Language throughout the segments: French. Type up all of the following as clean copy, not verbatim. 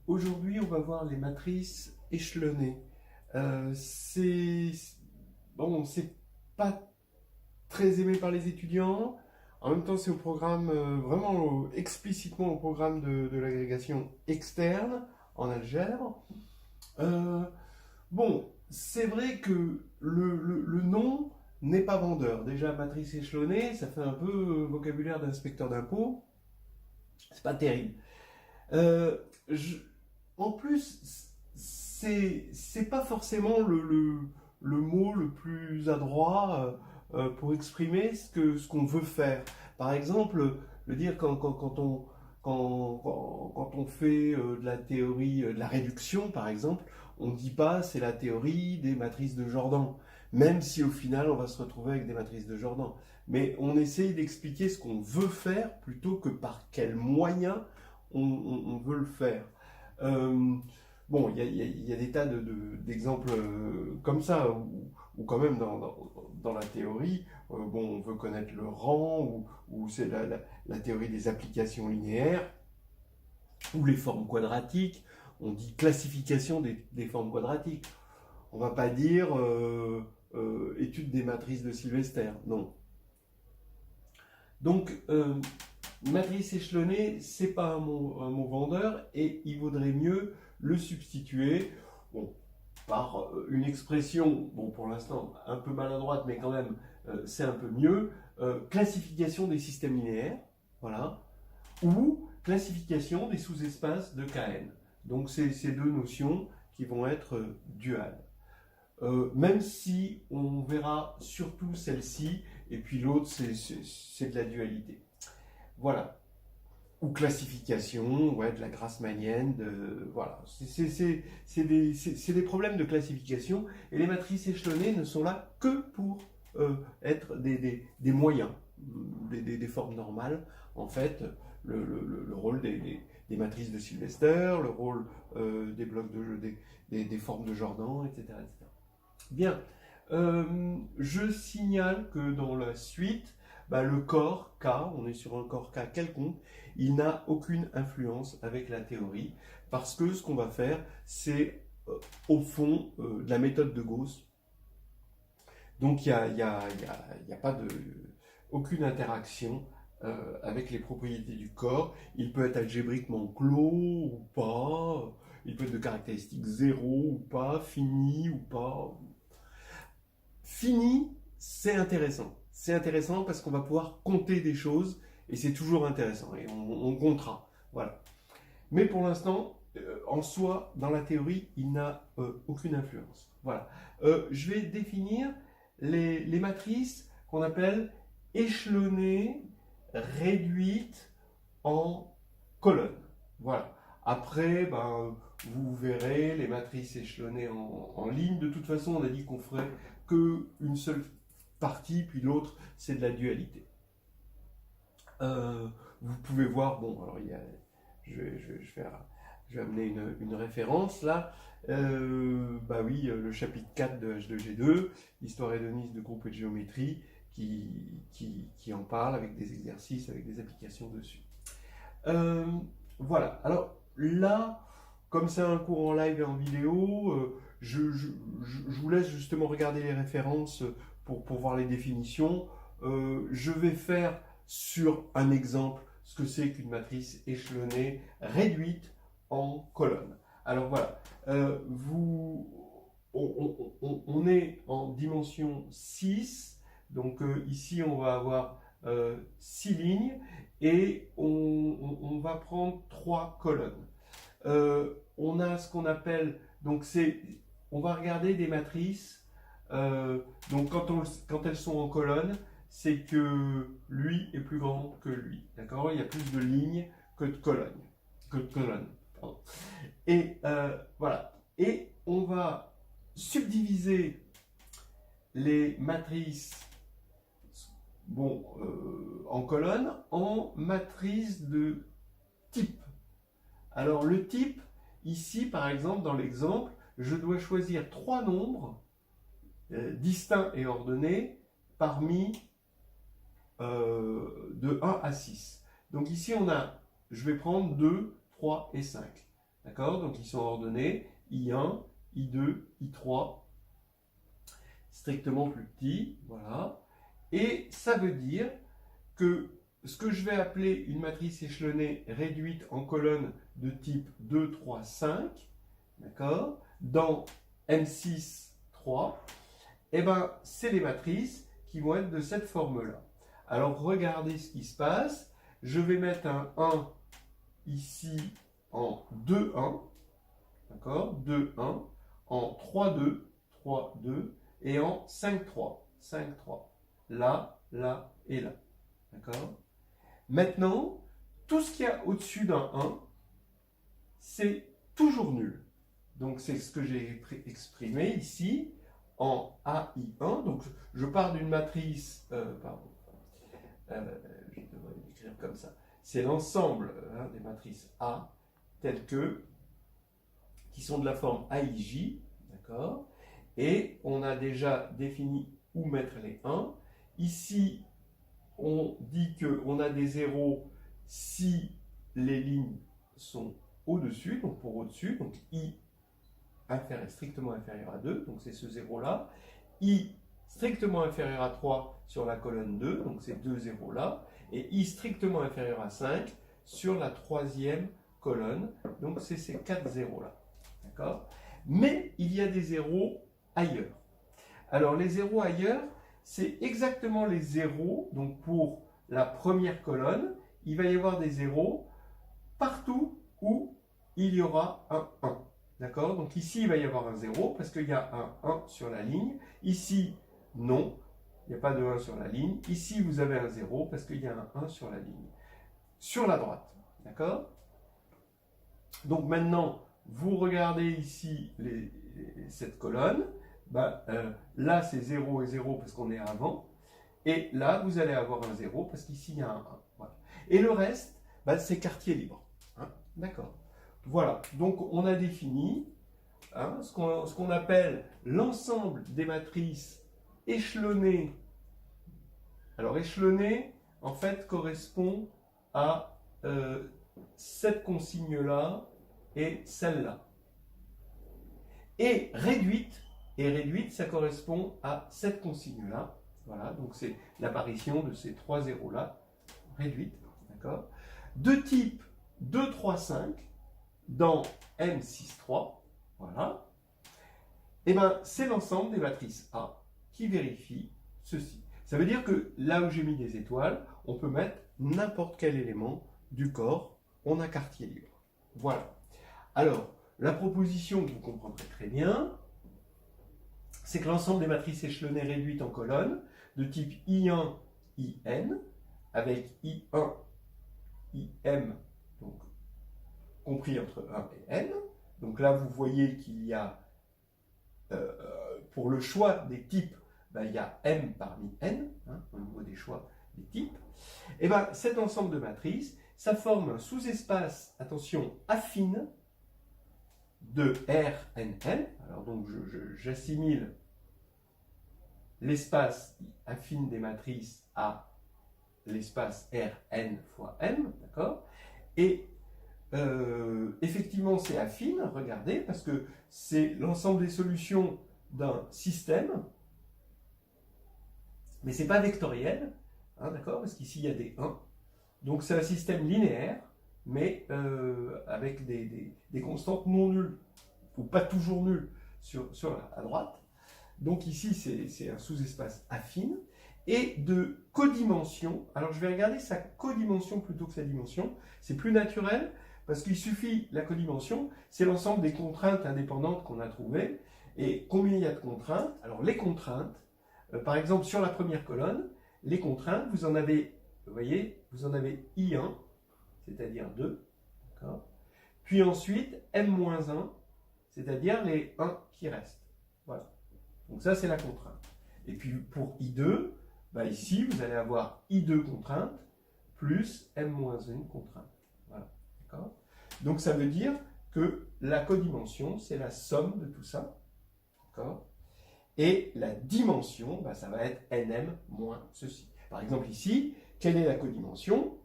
Aujourd'hui, on va voir les matrices échelonnées. C'est bon, c'est pas très aimé par les étudiants. En même temps, c'est au programme, vraiment explicitement au programme de l'agrégation externe en algèbre. Euh, bon, c'est vrai que le nom n'est pas vendeur. Déjà, matrice échelonnée, ça fait un peu vocabulaire d'inspecteur d'impôt. C'est pas terrible. Euh, je- En plus, c'est pas forcément le mot le plus adroit pour exprimer ce qu'on veut faire. Par exemple, le dire quand on fait de la théorie de la réduction, par exemple, on ne dit pas c'est la théorie des matrices de Jordan, même si au final on va se retrouver avec des matrices de Jordan. Mais on essaye d'expliquer ce qu'on veut faire plutôt que par quels moyens on veut le faire. Euh, bon, il y a des tas d'exemples comme ça, où quand même dans la théorie, bon, on veut connaître le rang, ou c'est la théorie des applications linéaires, ou les formes quadratiques. On dit classification des formes quadratiques. On va pas dire étude des matrices de Sylvester, non. Donc, matrice échelonnée, c'est pas un mot vendeur et il vaudrait mieux le substituer, bon, par une expression, bon, pour l'instant un peu maladroite, mais quand même c'est un peu mieux, classification des systèmes linéaires, voilà, ou classification des sous-espaces de Kn. Donc c'est ces deux notions qui vont être duales. Même si on verra surtout celle-ci, et puis l'autre c'est de la dualité. Voilà. Ou classification, ouais, de la grassmannienne, voilà. C'est des problèmes de classification, et les matrices échelonnées ne sont là que pour être des moyens, des formes normales. En fait, le rôle des matrices de Sylvester, le rôle des blocs des formes de Jordan, etc. etc. Bien. Je signale que dans la suite, bah, le corps K, on est sur un corps K quelconque, il n'a aucune influence avec la théorie, parce que ce qu'on va faire, c'est au fond de la méthode de Gauss. Donc il y a pas aucune interaction avec les propriétés du corps. Il peut être algébriquement clos ou pas, il peut être de caractéristiques 0 ou pas, fini ou pas. Fini, c'est intéressant. C'est intéressant parce qu'on va pouvoir compter des choses et c'est toujours intéressant et on comptera. Voilà. Mais pour l'instant, en soi, dans la théorie, il n'a aucune influence. Voilà. Je vais définir les matrices qu'on appelle échelonnées, réduites en colonnes. Voilà. Après, ben, vous verrez les matrices échelonnées en ligne. De toute façon, on a dit qu'on ferait qu'une seule partie, puis l'autre, c'est de la dualité. Vous pouvez voir, bon, alors je vais amener une référence là. Bah oui, le chapitre 4 de H2G2, Histoire hédoniste de groupes et de géométrie, qui en parle avec des exercices, avec des applications dessus. Euh, voilà, alors là, comme c'est un cours en live et en vidéo, je vous laisse justement regarder les références pour voir les définitions. Je vais faire sur un exemple ce que c'est qu'une matrice échelonnée réduite en colonnes. Alors voilà, on est en dimension 6, donc ici on va avoir 6 lignes et on va prendre 3 colonnes. On a ce qu'on appelle, donc on va regarder des matrices, donc quand elles sont en colonne, c'est que lui est plus grand que lui, d'accord? Il y a plus de lignes que de colonnes, pardon. Et voilà, et on va subdiviser les matrices, bon, en colonne en matrices de type. Alors le type, ici par exemple dans l'exemple, je dois choisir 3 nombres distincts et ordonnés parmi de 1 à 6. Donc ici je vais prendre 2, 3 et 5. D'accord? Donc ils sont ordonnés I1, I2, I3, strictement plus petits. Voilà. Et ça veut dire que ce que je vais appeler une matrice échelonnée réduite en colonnes de type 2, 3, 5, d'accord, dans M6, 3, eh ben, c'est les matrices qui vont être de cette forme-là. Alors, regardez ce qui se passe. Je vais mettre un 1 ici en 2, 1, d'accord, 2, 1, en 3, 2, 3, 2, et en 5, 3, 5, 3. Là, là et là. D'accord? Maintenant, tout ce qu'il y a au-dessus d'un 1, c'est toujours nul. Donc, c'est ce que j'ai exprimé ici en AI1. Donc, je pars d'une matrice, pardon, je devrais l'écrire comme ça. C'est l'ensemble des matrices A telles que, qui sont de la forme AIJ, d'accord? Et on a déjà défini où mettre les 1. Ici, on dit qu'on a des zéros si les lignes sont au-dessus, donc pour au-dessus, donc I strictement inférieur à 2, donc c'est ce zéro-là. I strictement inférieur à 3 sur la colonne 2, donc ces deux zéros-là. Et I strictement inférieur à 5 sur la troisième colonne, donc c'est ces quatre zéros-là. D'accord? Mais il y a des zéros ailleurs. Alors les zéros ailleurs, c'est exactement les zéros, donc pour la première colonne, il va y avoir des zéros partout où il y aura un 1. D'accord? Donc ici, il va y avoir un 0 parce qu'il y a un 1 sur la ligne. Ici, non, il n'y a pas de 1 sur la ligne. Ici, vous avez un 0 parce qu'il y a un 1 sur la ligne. Sur la droite. D'accord? Donc maintenant, vous regardez ici cette colonne. Là, c'est 0 et 0 parce qu'on est avant. Et là, vous allez avoir un 0 parce qu'ici, il y a un 1. Voilà. Et le reste, c'est quartier libre. Hein? D'accord. Voilà. Donc, on a défini ce qu'on appelle l'ensemble des matrices échelonnées. Alors, échelonnées, en fait, correspond à cette consigne-là et celle-là. Et réduite, ça correspond à cette consigne-là. Voilà, donc c'est l'apparition de ces trois zéros-là, réduite, d'accord? De type 2, 3, 5, dans M6, 3, voilà. Et bien, c'est l'ensemble des matrices A qui vérifie ceci. Ça veut dire que là où j'ai mis des étoiles, on peut mettre n'importe quel élément du corps, on a quartier libre. Voilà. Alors, la proposition que vous comprendrez très bien, c'est que l'ensemble des matrices échelonnées réduites en colonnes, de type I1, IN, avec I1, IM, donc compris entre 1 et N. Donc là, vous voyez qu'il y a, pour le choix des types, il y a M parmi N, au niveau des choix des types. Et cet ensemble de matrices, ça forme un sous-espace, attention, affine, de RNN. Alors donc, j'assimile l'espace affine des matrices à l'espace Rn fois M, d'accord? Et effectivement, c'est affine, regardez, parce que c'est l'ensemble des solutions d'un système, mais c'est pas vectoriel, d'accord? Parce qu'ici, il y a des 1. Donc, c'est un système linéaire, mais avec des constantes non nulles, ou pas toujours nulles, à droite. Donc ici, c'est un sous-espace affine, et de codimension. Alors je vais regarder sa codimension plutôt que sa dimension. C'est plus naturel, parce qu'il suffit, la codimension, c'est l'ensemble des contraintes indépendantes qu'on a trouvées. Et combien il y a de contraintes? Alors les contraintes, par exemple sur la première colonne, les contraintes, vous en avez, vous voyez, vous en avez I1, c'est-à-dire 2, d'accord? Puis ensuite, M-1, c'est-à-dire les 1 qui restent. Voilà. Donc ça, c'est la contrainte. Et puis pour I2, ici, vous allez avoir I2 contrainte plus M-1 contrainte. Voilà. D'accord? Donc ça veut dire que la codimension, c'est la somme de tout ça. D'accord? Et la dimension, ça va être NM moins ceci. Par exemple ici, quelle est la codimension?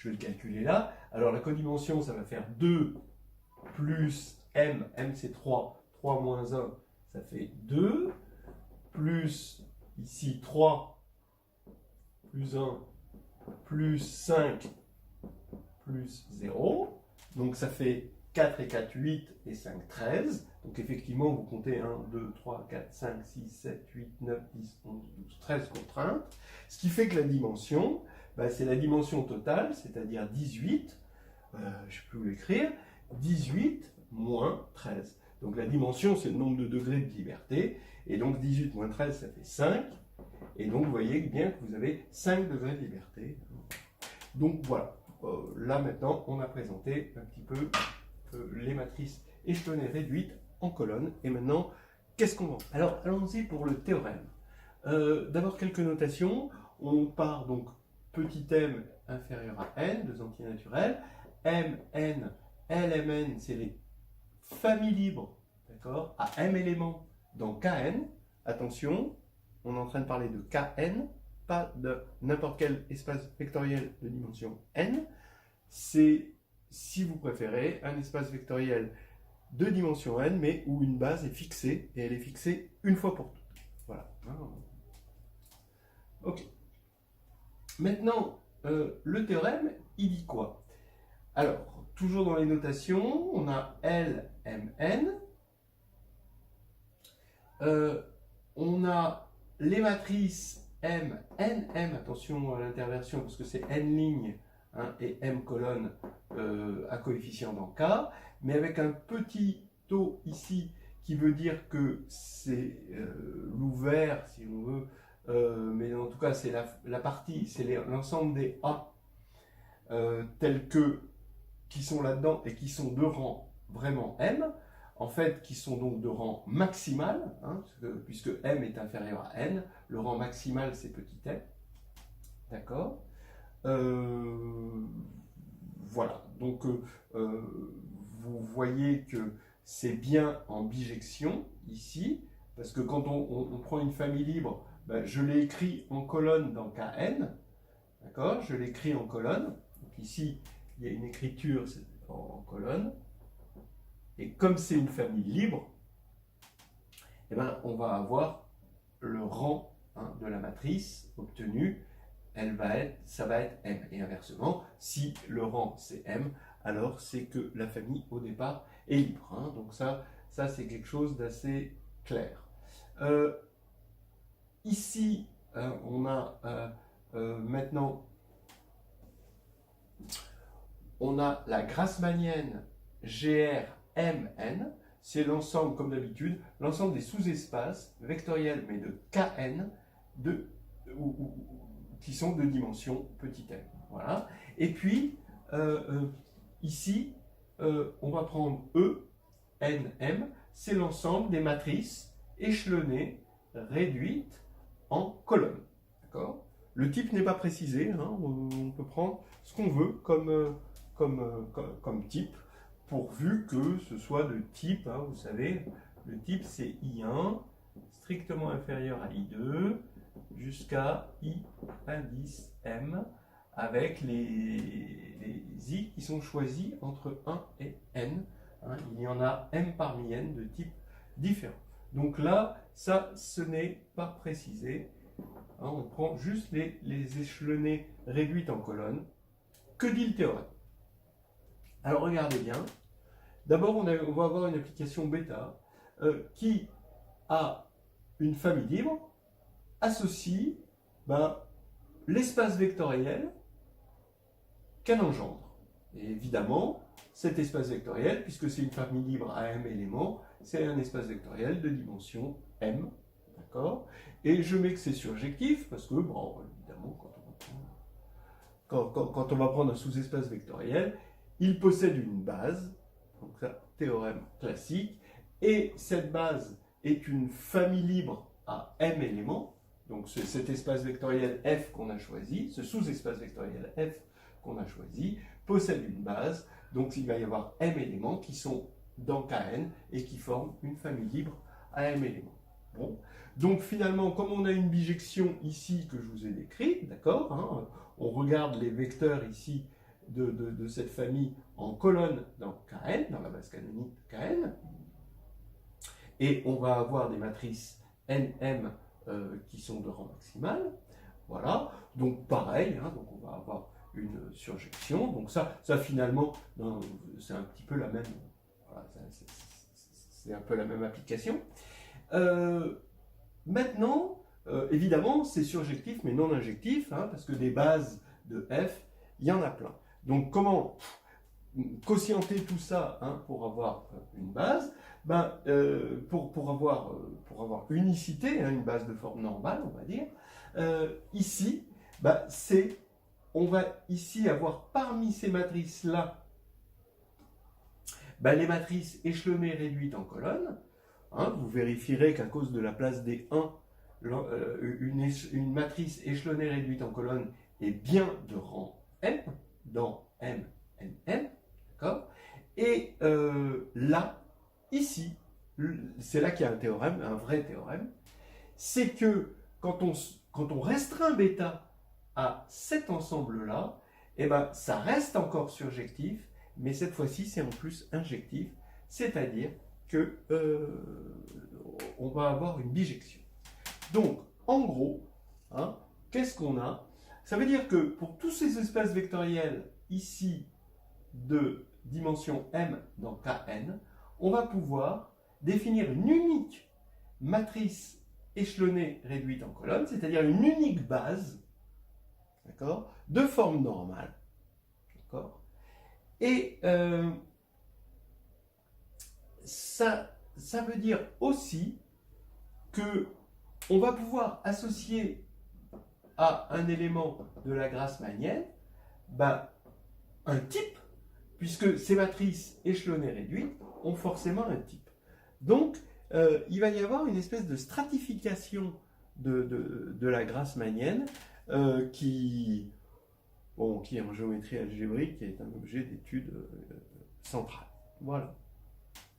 je vais le calculer là. Alors la codimension, ça va faire 2 plus m, m c'est 3, 3 moins 1, ça fait 2, plus ici 3, plus 1, plus 5, plus 0. Donc ça fait 4 et 4, 8 et 5, 13. Donc effectivement, vous comptez 1, 2, 3, 4, 5, 6, 7, 8, 9, 10, 11, 12, 13 contraintes. Ce qui fait que la dimension, c'est la dimension totale, c'est-à-dire 18, je ne sais plus où l'écrire, 18 moins 13. Donc la dimension, c'est le nombre de degrés de liberté, et donc 18 moins 13, ça fait 5, et donc vous voyez bien que vous avez 5 degrés de liberté. Donc voilà, là maintenant, on a présenté un petit peu les matrices échelonnées réduites en colonnes, et maintenant, qu'est-ce qu'on va faire? Alors, allons-y pour le théorème. D'abord, quelques notations. On part donc petit m inférieur à n, deux entiers naturels. M, n, L, M, n, c'est les familles libres, d'accord, à m éléments dans Kn. Attention, on est en train de parler de Kn, pas de n'importe quel espace vectoriel de dimension n. C'est, si vous préférez, un espace vectoriel de dimension n, mais où une base est fixée, et elle est fixée une fois pour toutes. Voilà. Ok. Maintenant, le théorème, il dit quoi? Alors, toujours dans les notations, on a L, M, N. On a les matrices M, N, M, attention à l'interversion parce que c'est N lignes et M colonnes à coefficient dans K, mais avec un petit taux ici qui veut dire que c'est l'ouvert, si on veut, mais en tout cas c'est la partie, c'est l'ensemble des A tels que qui sont là-dedans et qui sont de rang vraiment M, en fait qui sont donc de rang maximal, puisque M est inférieur à N, le rang maximal c'est petit m, d'accord. Voilà, donc vous voyez que c'est bien en bijection ici, parce que quand on prend une famille libre, je l'ai écrit en colonne dans Kn, d'accord, je l'écris en colonne, donc ici il y a une écriture en colonne, et comme c'est une famille libre, on va avoir le rang de la matrice obtenue, ça va être M. Et inversement, si le rang c'est M, alors c'est que la famille au départ est libre. Donc ça c'est quelque chose d'assez clair. Ici, on a maintenant, on a la grassmannienne GRMN, c'est l'ensemble, comme d'habitude, l'ensemble des sous-espaces vectoriels, mais de Kn, qui sont de dimension petit m. Voilà. Et puis, ici, on va prendre E, N, M, c'est l'ensemble des matrices échelonnées, réduites en colonnes. D'accord ? Le type n'est pas précisé, on peut prendre ce qu'on veut comme type, pourvu que ce soit de type, vous savez, le type c'est I1, strictement inférieur à I2, jusqu'à I indice M, avec les I qui sont choisis entre 1 et N. Il y en a M parmi N de type différent. Donc là, ça, ce n'est pas précisé. On prend juste les échelonnées réduites en colonnes. Que dit le théorème? Alors regardez bien. D'abord, on va avoir une application bêta qui a une famille libre, associe l'espace vectoriel qu'elle engendre. Et évidemment, cet espace vectoriel, puisque c'est une famille libre à m éléments, c'est un espace vectoriel de dimension m. D'accord? Et je mets que c'est surjectif, parce que, évidemment, quand on va prendre un sous-espace vectoriel, il possède une base, donc ça, théorème classique, et cette base est une famille libre à m éléments, donc cet espace vectoriel f qu'on a choisi, ce sous-espace vectoriel f qu'on a choisi, possède une base, donc il va y avoir m éléments qui sont dans Kn et qui forment une famille libre à m éléments. Bon. Donc finalement, comme on a une bijection ici que je vous ai décrite, d'accord, on regarde les vecteurs ici de cette famille en colonne dans Kn, dans la base canonique de Kn. Et on va avoir des matrices NM qui sont de rang maximal. Voilà, donc pareil, hein, donc on va avoir une surjection. Donc ça finalement, c'est un petit peu la même, voilà, c'est un peu la même application. Maintenant, évidemment, c'est surjectif mais non injectif, hein, parce que des bases de F, il y en a plein. Donc comment quotienter tout ça, hein, pour avoir une base? Ben, pour avoir unicité, hein, une base de forme normale, on va dire, ici, ben, on va ici avoir parmi ces matrices-là, ben, les matrices échelonnées réduites en colonnes. Hein, vous vérifierez qu'à cause de la place des 1, une matrice échelonnée réduite en colonne est bien de rang M, dans M, N, M, d'accord? Et là, ici, c'est là qu'il y a un théorème, un vrai théorème, c'est que quand on restreint bêta à cet ensemble-là, eh ben, ça reste encore surjectif, mais cette fois-ci, c'est en plus injectif, c'est-à-dire que on va avoir une bijection. Donc, en gros, hein, qu'est-ce qu'on a? Ça veut dire que pour tous ces espaces vectoriels ici de dimension m dans Kn, on va pouvoir définir une unique matrice échelonnée réduite en colonne, c'est-à-dire une unique base, d'accord, de forme normale, d'accord. Et ça veut dire aussi que on va pouvoir associer à un élément de la Grassmannienne un type, puisque ces matrices échelonnées réduites ont forcément un type. Donc, il va y avoir une espèce de stratification de la Grassmannienne qui en géométrie algébrique est un objet d'étude central. Voilà.